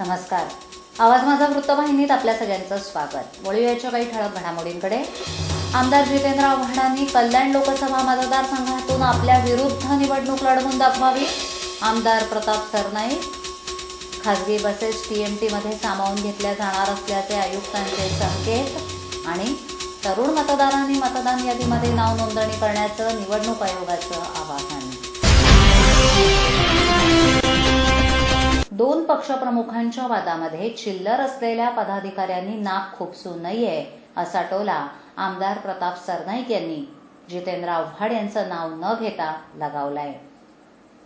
नमस्कार. आवाज माझा वृत्तवाहिनीत आपल्या सगळ्यांचं स्वागत. वळूयाच्या काही ठळक घडामोडींकडे. आमदार जितेंद्र आव्हाडांनी कल्याण लोकसभा मतदारसंघातून आपल्या विरुद्ध निवडणूक लढवून दाखवावी. आमदार प्रताप सरनाईक. खासगी बसेस TMTमध्ये सामावून घेतल्या जाणार असल्याचे आयुक्तांचे संकेत. आणि तरुण मतदारांनी मतदान यादीमध्ये नाव नोंदणी करण्याचं निवडणूक आयोगाचं आवाहन. दोन पक्षप्रमुखांच्या वादामध्ये चिल्लर असलेल्या पदाधिकाऱ्यांनी नाक खुपसू नये असा टोला आमदार प्रताप सरनाईक यांनी जितेंद्र आव्हाड यांचं नाव न घेता लगावलाय.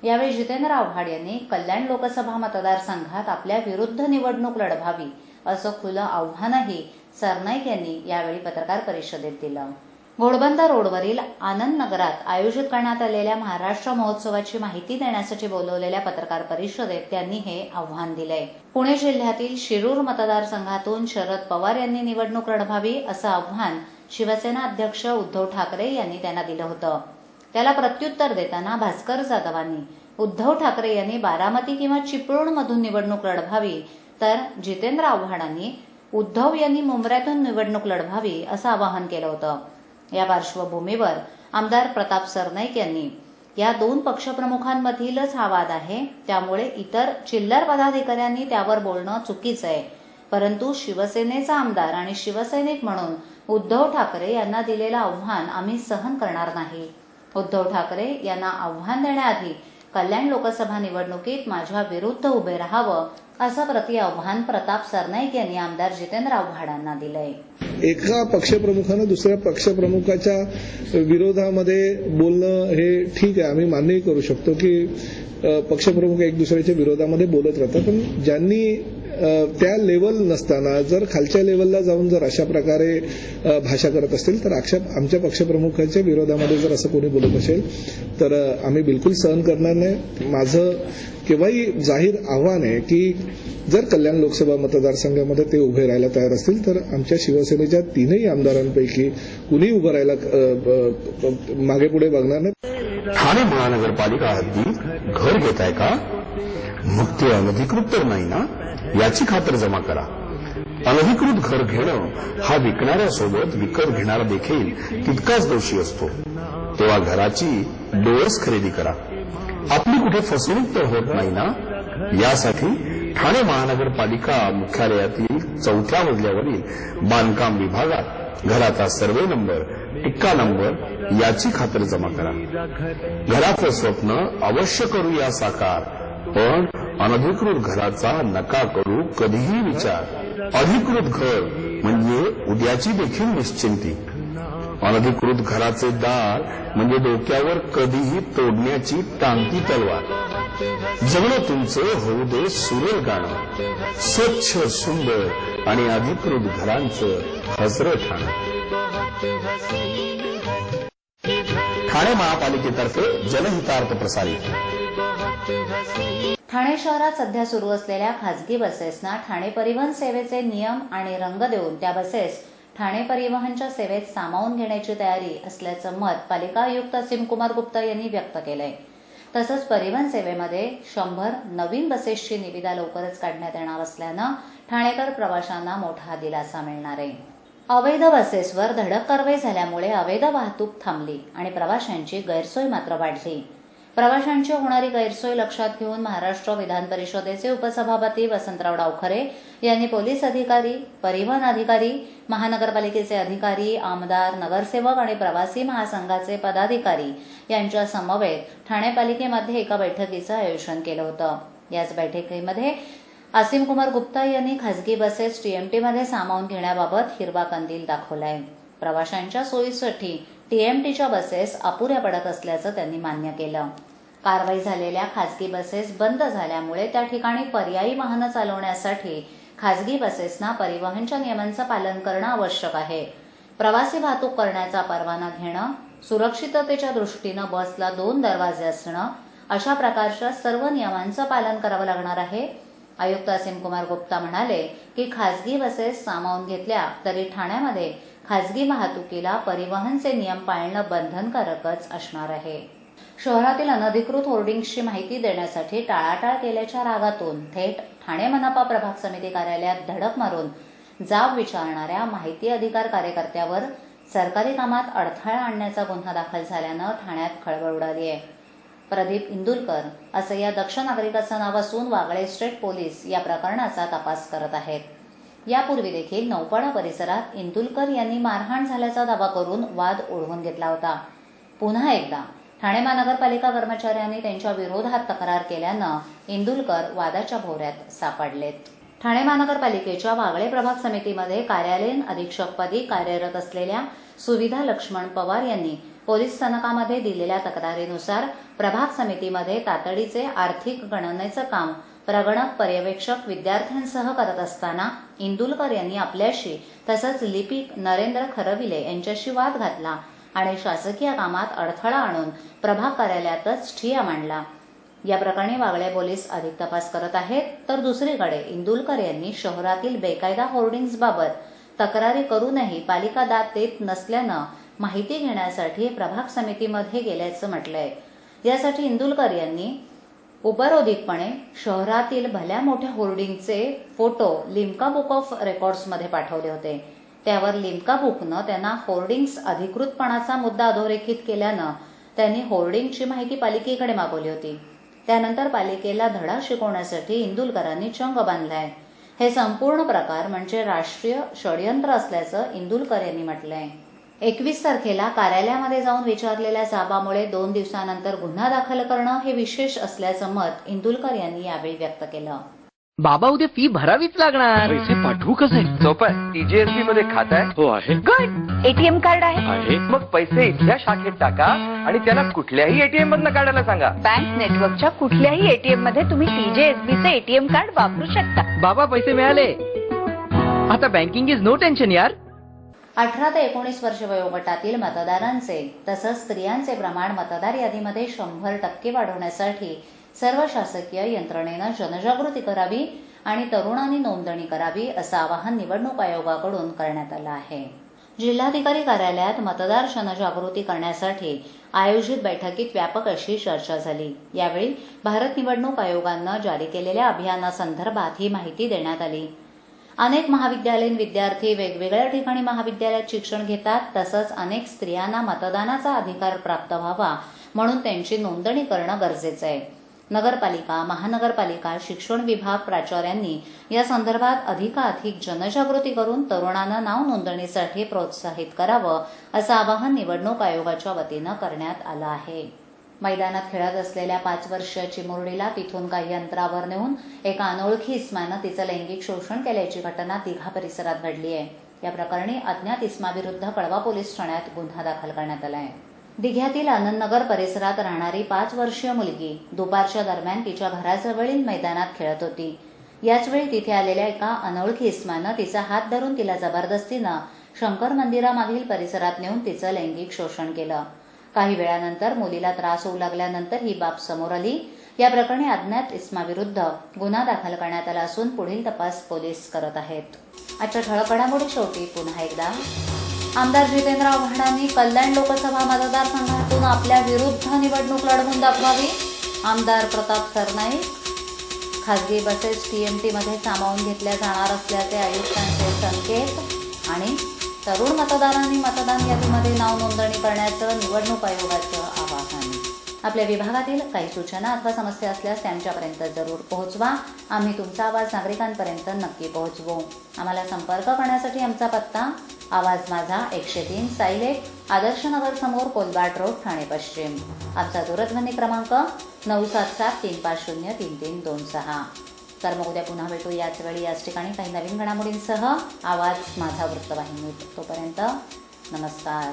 यावेळी जितेंद्र आव्हाड यांनी कल्याण लोकसभा मतदारसंघात आपल्या विरुद्ध निवडणूक लढवावी असं खुलं आव्हानही सरनाईक यांनी यावेळी पत्रकार परिषदेत दिलं. घोडबंदर रोडवरील आनंद नगरात आयोजित करण्यात आलेल्या महाराष्ट्र महोत्सवाची माहिती देण्यासाठी बोलवलेल्या पत्रकार परिषदेत त्यांनी हे आव्हान दिलंय. पुणे जिल्ह्यातील शिरूर मतदारसंघातून शरद पवार यांनी निवडणूक लढवावी असं आव्हान शिवसेना अध्यक्ष उद्धव ठाकरे यांनी त्यांना दिलं होतं. त्याला प्रत्युत्तर देताना भास्कर जाधवांनी उद्धव ठाकरे यांनी बारामती किंवा चिपळूणमधून निवडणूक लढवावी, तर जितेंद्र आव्हाडांनी उद्धव यांनी मुंब्र्यातून निवडणूक लढवावी असं आवाहन केलं होतं. या पार्श्वभूमीवर आमदार प्रताप सरनाईक यांनी या दोन पक्षप्रमुखांमधीलच हा वाद आहे, त्यामुळे इतर चिल्लर पदाधिकाऱ्यांनी त्यावर बोलणं चुकीचं आहे, परंतु शिवसेनेचा आमदार आणि शिवसैनिक म्हणून उद्धव ठाकरे यांना दिलेलं आव्हान आम्ही सहन करणार नाही. उद्धव ठाकरे यांना आव्हान देण्याआधी कल्याण लोकसभा निवडणुकीत माझ्या विरुद्ध उभे राहावं असं प्रतिआव्हान प्रताप सरनाईक यांनी आमदार जितेंद्र आव्हाडांना दिलंय. एका पक्षप्रमुखानं दुसऱ्या पक्षप्रमुखाच्या विरोधामध्ये बोलणं हे ठीक आहे, आम्ही मान्यही करू शकतो की पक्षप्रमुख एक दुसऱ्याच्या विरोधामध्ये बोलत राहतात, पण ज्यांनी त्या लेवल नसताना जर खालच्या लेवलला जाऊन जर अशा प्रकारे भाषा करत असतील तर आमच्या पक्षप्रमुखांच्या विरोधामध्ये जर असं कोणी बोलत असेल तर आम्ही बिलकुल सहन करणार नाही. माझं केव्हाही जाहीर आव्हान आहे की जर कल्याण लोकसभा मतदारसंघामध्ये ते उभे राहायला तयार असतील तर आमच्या शिवसेनेच्या तीनही आमदारांपैकी कुणी उभं राहायला मागे पुढे बघणार नाही. ठाणे महानगरपालिका हद्दीत घर घेताय का? मग ते अनधिकृत तर नाही ना, याची खातर जमा करा. अनधिकृत घर घेणं हा विकणाऱ्यासोबत विकत घेणारा देखील तितकाच दोषी असतो. तेव्हा घराची डोळस खरेदी करा. आपली कुठे फसवणूक तर होत नाही ना. यासाठी ठाणे महानगरपालिका मुख्यालयातील 4थ्या मजल्यावरील बांधकाम विभागात घराचा सर्वे नंबर, टिक्का नंबर याची खातर जमा करा. घराचं स्वप्न अवश्य करूया साकार, पण अनधिकृत घराचा नका करू कधीही विचार. अधिकृत घर म्हणजे उद्याची देखील निश्चिंती. अनधिकृत घराचे दार म्हणजे डोक्यावर कधीही तोडण्याची टांगती तलवार. जगणं तुमचं होऊ दे सुरेल गाणं, स्वच्छ सुंदर आणि अधिकृत घरांचं हजरं ठाणं. ठाणे महापालिकेतर्फे जनहितार्थ प्रसारित. ठाणे शहरात सध्या सुरू असलेल्या खासगी बसेसना ठाणे परिवहन सेवेचे नियम आणि रंग देऊन त्या बसेस ठाणे परिवहनच्या सेवेत सामावून घेण्याची तयारी असल्याचं मत पालिका आयुक्त असीम कुमार गुप्ता यांनी व्यक्त केलंय. तसंच परिवहन सेवेमध्ये 100 नवीन बसेसची निविदा लवकरच काढण्यात येणार असल्यानं ठाणेकर प्रवाशांना मोठा दिलासा मिळणार आहे. अवैध बसेसवर धडक कारवाई झाल्यामुळे अवैध वाहतूक थांबली आणि प्रवाशांची गैरसोय मात्र वाढली. प्रवाशांची होणारी गैरसोय लक्षात घेऊन महाराष्ट्र विधान परिषदेचे उपसभापती वसंतराव डावखरे यांनी पोलीस अधिकारी, परिवहन अधिकारी, महानगरपालिकेचे अधिकारी, आमदार, नगरसेवक आणि प्रवासी महासंघाचे पदाधिकारी यांच्या समवेत ठाणे पालिकेमध्ये एका बैठकीचं आयोजन केलं होतं. याच बैठकीमध्ये असीम कुमार गुप्ता यांनी खासगी बसेस TMTमध्ये सामावून घेण्याबाबत हिरवा कंदील दाखवलाय. प्रवाशांच्या सोयीसाठी TMTच्या बसेस अपुऱ्या पडत असल्याचं त्यांनी मान्य केलं. कारवाई झालेल्या खासगी बसेस बंद झाल्यामुळे त्या ठिकाणी पर्यायी वाहनं चालवण्यासाठी खासगी बसेसना परिवहनच्या नियमांचं पालन करणं आवश्यक आहे. प्रवासी वाहतूक करण्याचा परवाना घेणं, सुरक्षिततेच्या दृष्टीनं बसला 2 दरवाजे असणं, अशा प्रकारच्या सर्व नियमांचं पालन करावं लागणार आहे. आयुक्त असीम कुमार गुप्ता म्हणाले की खासगी बसेस सामावून घेतल्या तरी ठाण्यामध्ये खासगी वाहतुकीला परिवहनचे नियम पाळणं बंधनकारकच असणार आहे. शहरातील अनधिकृत होर्डिंग्सची माहिती देण्यासाठी टाळाटाळ केल्याच्या रागातून थेट ठाणे मनपा प्रभाग समिती कार्यालयात धडक मारून जाब विचारणाऱ्या माहिती अधिकार कार्यकर्त्यावर सरकारी कामात अडथळा आणण्याचा गुन्हा दाखल झाल्यानं ठाण्यात खळबळ उडाली आहे. प्रदीप इंदुलकर असं या दक्ष नागरिकाचं नाव असून वागळे स्टेट पोलीस या प्रकरणाचा तपास करत आहेत. यापूर्वी देखील नौपाडा परिसरात इंदुलकर यांनी मारहाण झाल्याचा दावा करून वाद ओढवून घेतला होता. पुन्हा एकदा ठाणे महानगरपालिका कर्मचाऱ्यांनी त्यांच्या विरोधात तक्रार केल्यानं इंदुलकर वादाच्या भोवऱ्यात सापडलेत. ठाणे महानगरपालिकेच्या वागळे प्रभाग समितीमध्ये कार्यालयीन अधीक्षकपदी कार्यरत असलेल्या सुविधा लक्ष्मण पवार यांनी पोलीस स्थानकामध्ये दिलेल्या तक्रारीनुसार प्रभाग समितीमध्ये तातडीचे आर्थिक गणनेचं काम प्रगणक पर्यवेक्षक विद्यार्थ्यांसह करत असताना इंदुलकर यांनी आपल्याशी तसंच लिपिक नरेंद्र खरविले यांच्याशी वाद घातला आणि शासकीय कामात अडथळा आणून प्रभाग कार्यालयातच ठिय्या मांडला. या प्रकरणी वागळे पोलीस अधिक तपास करत आहेत. तर दुसरीकडे इंदुलकर यांनी शहरातील बेकायदा होर्डिंग्सबाबत तक्रारी करूनही पालिका दाद देत नसल्यानं माहिती घेण्यासाठी प्रभाग समितीमध्ये गेल्याचं म्हटलंय. यासाठी इंदुलकर यांनी उपरोधिकपणे शहरातील भल्या मोठ्या होर्डिंगचे फोटो लिम्का बुक ऑफ रेकॉर्ड्समध्ये पाठवले होते. त्यावर लिम्का बुकनं त्यांना होर्डिंग्स अधिकृतपणाचा मुद्दा अधोरेखित केल्यानं त्यांनी होर्डिंगची माहिती पालिकेकडे मागवली होती. त्यानंतर पालिकेला धडा शिकवण्यासाठी इंदुलकरांनी चंग बांधलाय. हे संपूर्ण प्रकार म्हणजे राष्ट्रीय षडयंत्र असल्याचं इंदुलकर यांनी म्हटलंय. 21 तारखेला कार्यालयामध्ये जाऊन विचारलेल्या जाबामुळे 2 दिवसानंतर गुन्हा दाखल करणं हे विशेष असल्याचं मत इंदुलकर यांनी यावेळी व्यक्त केलं. बाबा उद्या फी भरावीच लागणार. पैसे पाठवू कसे? सोपं आहे. TGSB मध्ये खातं आहे. हो आहे. गुड. एटीएम कार्ड आहे. मग पैसे इथल्या शाखेत टाका आणि त्याला कुठल्याही एटीएम मधनं काढायला सांगा. बँक नेटवर्कच्या कुठल्याही एटीएम मध्ये तुम्ही TGSB चे एटीएम कार्ड वापरू शकता. बाबा पैसे मिळाले. आता बँकिंग इज नो टेन्शन यार. 18 ते 19 वर्ष वयोगटातील मतदारांचे तसंच स्त्रियांचे प्रमाण मतदार यादीमध्ये 100% वाढवण्यासाठी सर्व शासकीय यंत्रणेनं जनजागृती करावी आणि तरुणांनी नोंदणी करावी असं आवाहन निवडणूक आयोगाकडून करण्यात आलं आहे. जिल्हाधिकारी कार्यालयात मतदार जनजागृती करण्यासाठी आयोजित बैठकीत व्यापक अशी चर्चा झाली. यावेळी भारत निवडणूक आयोगानं जारी केलेल्या अभियानासंदर्भात ही माहिती देण्यात आली. अनेक महाविद्यालयीन विद्यार्थी वेगवेगळ्या ठिकाणी महाविद्यालयात शिक्षण घेतात. तसंच अनेक स्त्रियांना मतदानाचा अधिकार प्राप्त व्हावा म्हणून त्यांची नोंदणी करणं गरजेचं आहे. नगरपालिका, महानगरपालिका, शिक्षण विभाग प्राचार्यांनी या संदर्भात अधिकाधिक जनजागृती करून तरुणांना नाव नोंदणीसाठी प्रोत्साहित करावं असं आवाहन निवडणूक आयोगाच्या वतीनं करण्यात आलं आहे. मैदानात खेळत असलेल्या 5 वर्षीय चिमुरडीला तिथून काही अंतरावर नेऊन एका अनोळखी इस्मानं तिचं लैंगिक शोषण केल्याची घटना दिघा परिसरात घडली आहे. या प्रकरणी अज्ञात इस्माविरुद्ध कळवा पोलीस ठाण्यात गुन्हा दाखल करण्यात आला आहे. दिघ्यातील आनंदनगर परिसरात राहणारी 5 वर्षीय मुलगी दुपारच्या दरम्यान तिच्या घराजवळील मैदानात खेळत होती. याचवेळी तिथे आलेल्या एका अनोळखी इस्मानं तिचा हात धरून तिला जबरदस्तीनं शंकर मंदिरामागील परिसरात नेऊन तिचं लैंगिक शोषण केलं. काही वेळानंतर मुलीला त्रास होऊ लागल्यानंतर ही बाब समोर आली. या प्रकरणी अज्ञात इस्माविरुद्ध गुन्हा दाखल करण्यात आला असून पुढील तपास पोलीस करत आहेत. आजच्या ठळक घडामोडी शेवटी पुन्हा एकदा आमदार जितेंद्र आव्हाडांनी कल्याण लोकसभा मतदारसंघातून आपल्या विरुद्ध निवडणूक लढवून दाखवावी. आमदार प्रताप सरनाईक. खासगी बसेस TMT मध्ये सामावून घेतल्या जाणार असल्याचे आयुक्तांचे संकेत. आणि तरुण मतदारांनी मतदान यादीमध्ये नाव नोंदणी करण्याचं निवडणूक आयोगाचं आवाहन. आपल्या विभागातील काही सूचना अथवा समस्या असल्यास त्यांच्यापर्यंत जरूर पोहोचवा. आम्ही तुमचा आवाज नागरिकांपर्यंत नक्की पोहोचवू. आम्हाला संपर्क करण्यासाठी आमचा पत्ता आवाज माझा 103 सायलेक आदर्शनगर समोर कोलबाट रोड ठाणे पश्चिम. आमचा दूरध्वनी क्रमांक 9773503326. तर मग उद्या पुन्हा भेटू याच वेळी याच ठिकाणी काही नवीन घडामोडींसह आवाज माझा वृत्तवाहिनीत. तोपर्यंत नमस्कार.